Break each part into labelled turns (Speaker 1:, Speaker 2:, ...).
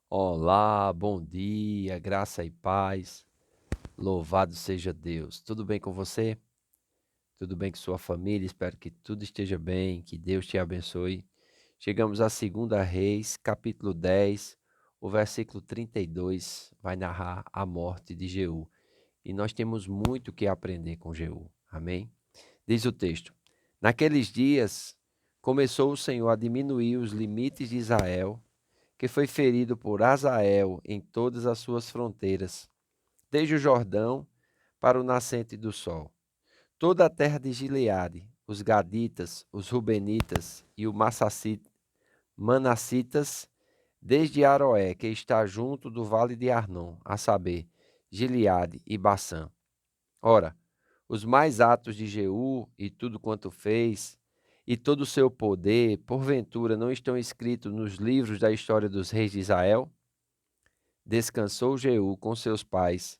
Speaker 1: Olá, bom dia, graça e paz. Louvado seja Deus. Tudo bem com você? Tudo bem com sua família? Espero que tudo esteja bem, que Deus te abençoe. Chegamos a 2 Reis, capítulo 10, o versículo 32 vai narrar a morte de Jeú. E nós temos muito que aprender com Jeú. Amém? Diz o texto: Naqueles dias começou o Senhor a diminuir os limites de Israel, que foi ferido por Hazael em todas as suas fronteiras, desde o Jordão para o nascente do sol. Toda a terra de Gileade, os Gaditas, os Rubenitas e os Manassitas, desde Aroé, que está junto do vale de Arnon, a saber, Gileade e Baçã. Ora, os mais atos de Jeú e tudo quanto fez, e todo o seu poder, porventura não estão escritos nos livros da história dos reis de Israel? Descansou Jeú com seus pais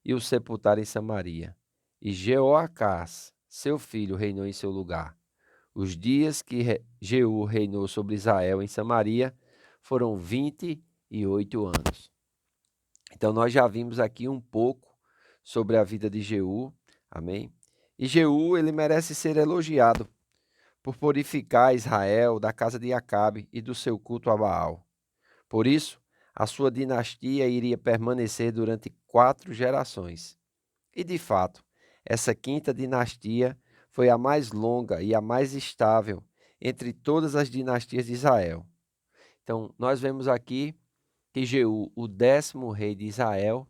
Speaker 1: e o sepultaram em Samaria. E Jeoacás, seu filho, reinou em seu lugar. Os dias que Jeú reinou sobre Israel em Samaria foram 28 anos. Então nós já vimos aqui um pouco sobre a vida de Jeú, amém? E Jeú, ele merece ser elogiado por purificar Israel da casa de Acabe e do seu culto a Baal. Por isso, a sua dinastia iria permanecer durante 4 gerações. E, de fato, essa quinta dinastia foi a mais longa e a mais estável entre todas as dinastias de Israel. Então, nós vemos aqui que Jeú, o 10º rei de Israel,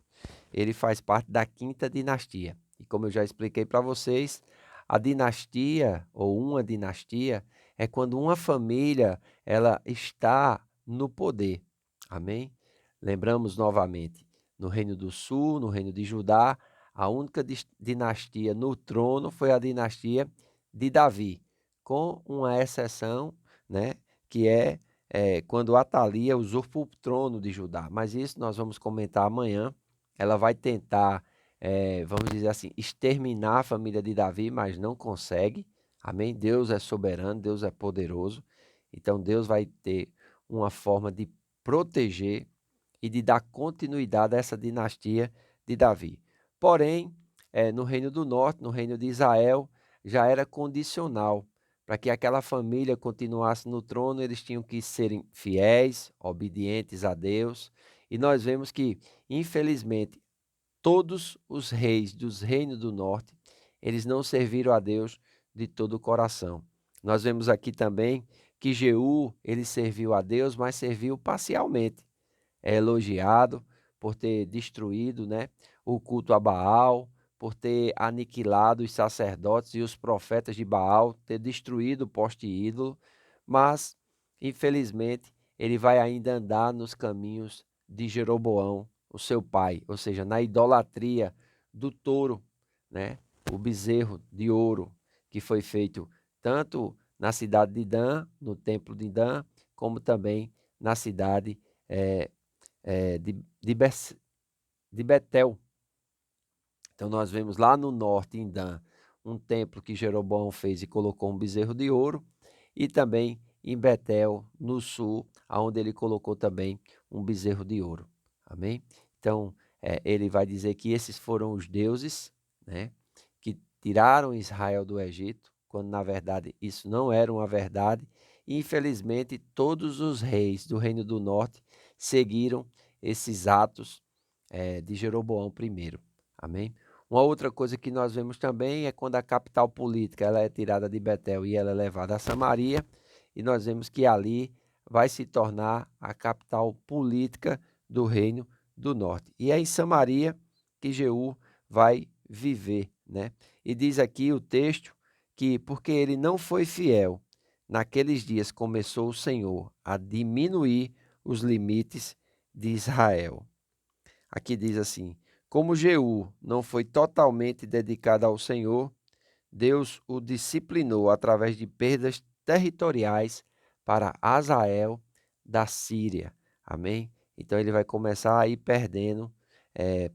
Speaker 1: ele faz parte da quinta dinastia. E como eu já expliquei para vocês, a dinastia ou uma dinastia é quando uma família ela está no poder. Amém? Lembramos novamente, no Reino do Sul, no Reino de Judá, a única dinastia no trono foi a dinastia de Davi, com uma exceção, né, que é quando Atalia usurpa o trono de Judá. Mas isso nós vamos comentar amanhã. Ela vai tentar, vamos dizer assim, exterminar a família de Davi, mas não consegue. Amém? Deus é soberano, Deus é poderoso. Então Deus vai ter uma forma de proteger e de dar continuidade a essa dinastia de Davi. Porém, no Reino do Norte, no Reino de Israel, já era condicional. Para que aquela família continuasse no trono, eles tinham que serem fiéis, obedientes a Deus. E nós vemos que, infelizmente, todos os reis dos reinos do norte, eles não serviram a Deus de todo o coração. Nós vemos aqui também que Jeú, ele serviu a Deus, mas serviu parcialmente. É elogiado por ter destruído, né, o culto a Baal, por ter aniquilado os sacerdotes e os profetas de Baal, ter destruído o poste ídolo, mas, infelizmente, ele vai ainda andar nos caminhos de Jeroboão, o seu pai, ou seja, na idolatria do touro, né, o bezerro de ouro, que foi feito tanto na cidade de Dan, no templo de Dan, como também na cidade de Betel. Então nós vemos lá no norte, em Dan, um templo que Jeroboão fez e colocou um bezerro de ouro, e também em Betel, no sul, aonde ele colocou também um bezerro de ouro. Amém? Então, ele vai dizer que esses foram os deuses, né, que tiraram Israel do Egito, quando na verdade isso não era uma verdade. E, infelizmente, todos os reis do Reino do Norte seguiram esses atos de Jeroboão I. Amém? Uma outra coisa que nós vemos também é quando a capital política ela é tirada de Betel e ela é levada a Samaria, e nós vemos que ali vai se tornar a capital política do reino do norte. E é em Samaria que Jeú vai viver, né? E diz aqui o texto que porque ele não foi fiel, naqueles dias começou o Senhor a diminuir os limites de Israel. Aqui diz assim: como Jeú não foi totalmente dedicado ao Senhor, Deus o disciplinou através de perdas territoriais para Azael da Síria. Amém? Então ele vai começar a ir perdendo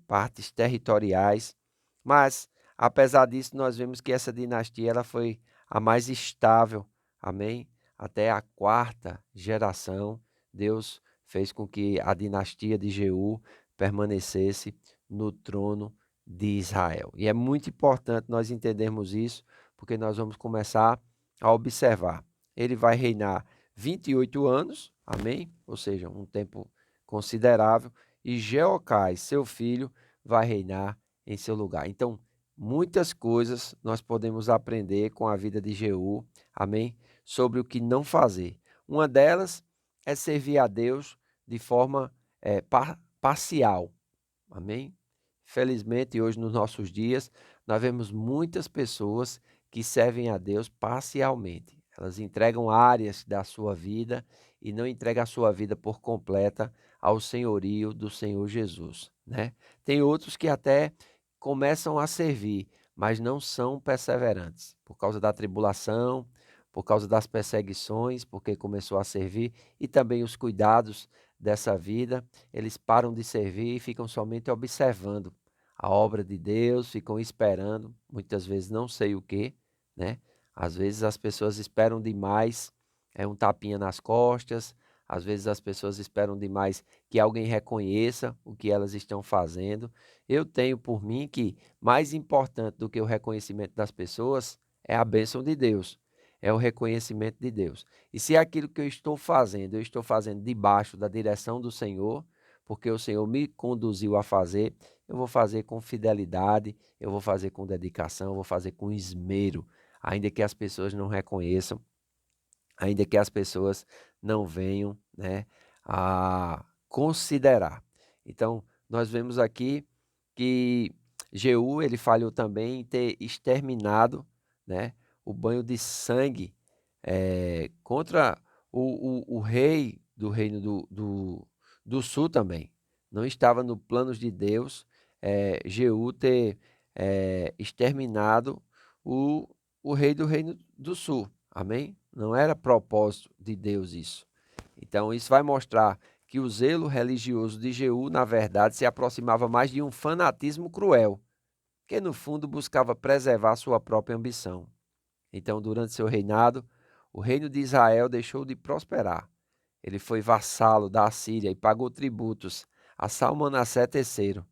Speaker 1: partes territoriais, mas apesar disso nós vemos que essa dinastia ela foi a mais estável. Amém? Até a 4ª geração, Deus fez com que a dinastia de Jeú permanecesse no trono de Israel. E é muito importante nós entendermos isso, porque nós vamos começar a observar. Ele vai reinar 28 anos, amém? Ou seja, um tempo considerável, e Jeocás, seu filho, vai reinar em seu lugar. Então, muitas coisas nós podemos aprender com a vida de Jeú, amém? Sobre o que não fazer. Uma delas é servir a Deus de forma parcial, amém? Felizmente, hoje nos nossos dias, nós vemos muitas pessoas que servem a Deus parcialmente. Elas entregam áreas da sua vida e não entregam a sua vida por completa ao senhorio do Senhor Jesus, né? Tem outros que até começam a servir, mas não são perseverantes, por causa da tribulação, por causa das perseguições, porque começou a servir, e também os cuidados dessa vida, eles param de servir e ficam somente observando a obra de Deus, ficam esperando, muitas vezes não sei o que, né? Às vezes as pessoas esperam demais, um tapinha nas costas, às vezes as pessoas esperam demais que alguém reconheça o que elas estão fazendo. Eu tenho por mim que mais importante do que o reconhecimento das pessoas é a bênção de Deus, é o reconhecimento de Deus. E se aquilo que eu estou fazendo debaixo da direção do Senhor, porque o Senhor me conduziu a fazer, eu vou fazer com fidelidade, eu vou fazer com dedicação, eu vou fazer com esmero, ainda que as pessoas não reconheçam, ainda que as pessoas não venham, né, a considerar. Então, nós vemos aqui que Jeú, ele falhou também em ter exterminado, né, o banho de sangue contra o rei do reino do sul também. Não estava no planos de Deus Jeú ter exterminado o rei do reino do sul. Amém? Não era propósito de Deus isso. Então isso vai mostrar que o zelo religioso de Jeú, na verdade, se aproximava mais de um fanatismo cruel, que no fundo buscava preservar sua própria ambição. Então, durante seu reinado, o reino de Israel deixou de prosperar. Ele foi vassalo da Assíria e pagou tributos a Salmanassé III.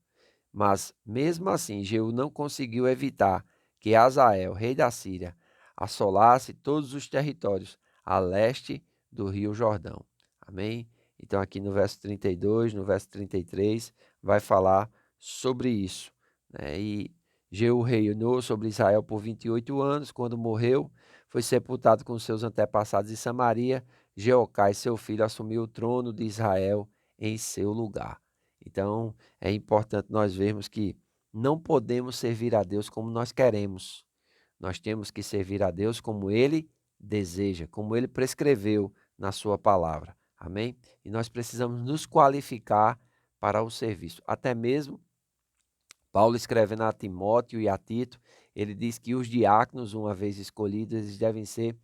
Speaker 1: Mas, mesmo assim, Jeú não conseguiu evitar que Hazael, rei da Síria, assolasse todos os territórios a leste do rio Jordão. Amém? Então, aqui no verso 32, no verso 33, vai falar sobre isso, né? E Jeú reinou sobre Israel por 28 anos. Quando morreu, foi sepultado com seus antepassados em Samaria. Jeocás, seu filho, assumiu o trono de Israel em seu lugar. Então, é importante nós vermos que não podemos servir a Deus como nós queremos. Nós temos que servir a Deus como Ele deseja, como Ele prescreveu na sua palavra. Amém? E nós precisamos nos qualificar para o serviço. Até mesmo Paulo, escrevendo a Timóteo e a Tito, ele diz que os diáconos, uma vez escolhidos, eles devem ser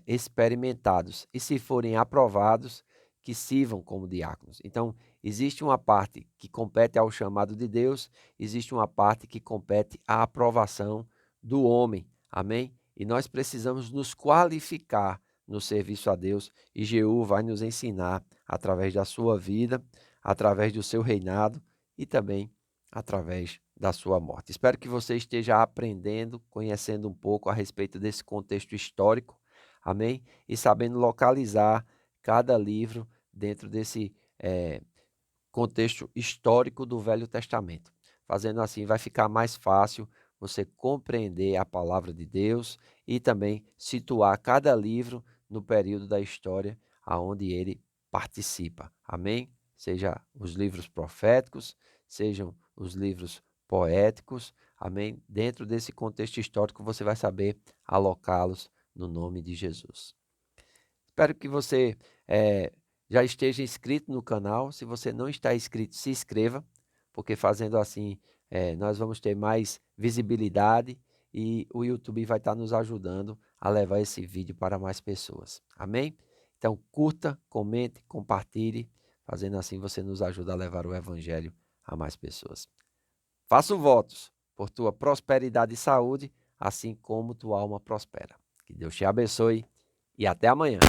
Speaker 1: experimentados. E se forem aprovados, que sirvam como diáconos. Então, existe uma parte que compete ao chamado de Deus, existe uma parte que compete à aprovação do homem. Amém? E nós precisamos nos qualificar no serviço a Deus, e Jeú vai nos ensinar através da sua vida, através do seu reinado e também através da sua morte. Espero que você esteja aprendendo, conhecendo um pouco a respeito desse contexto histórico, amém? E sabendo localizar cada livro dentro desse contexto histórico do Velho Testamento. Fazendo assim, vai ficar mais fácil você compreender a palavra de Deus e também situar cada livro no período da história aonde ele participa. Amém? Seja os livros proféticos, sejam os livros poéticos, amém? Dentro desse contexto histórico você vai saber alocá-los no nome de Jesus. Espero que você já esteja inscrito no canal. Se você não está inscrito, se inscreva, porque fazendo assim nós vamos ter mais visibilidade e o YouTube vai estar nos ajudando a levar esse vídeo para mais pessoas. Amém? Então curta, comente, compartilhe. Fazendo assim você nos ajuda a levar o Evangelho a mais pessoas. Faço votos por tua prosperidade e saúde, assim como tua alma prospera. Que Deus te abençoe e até amanhã.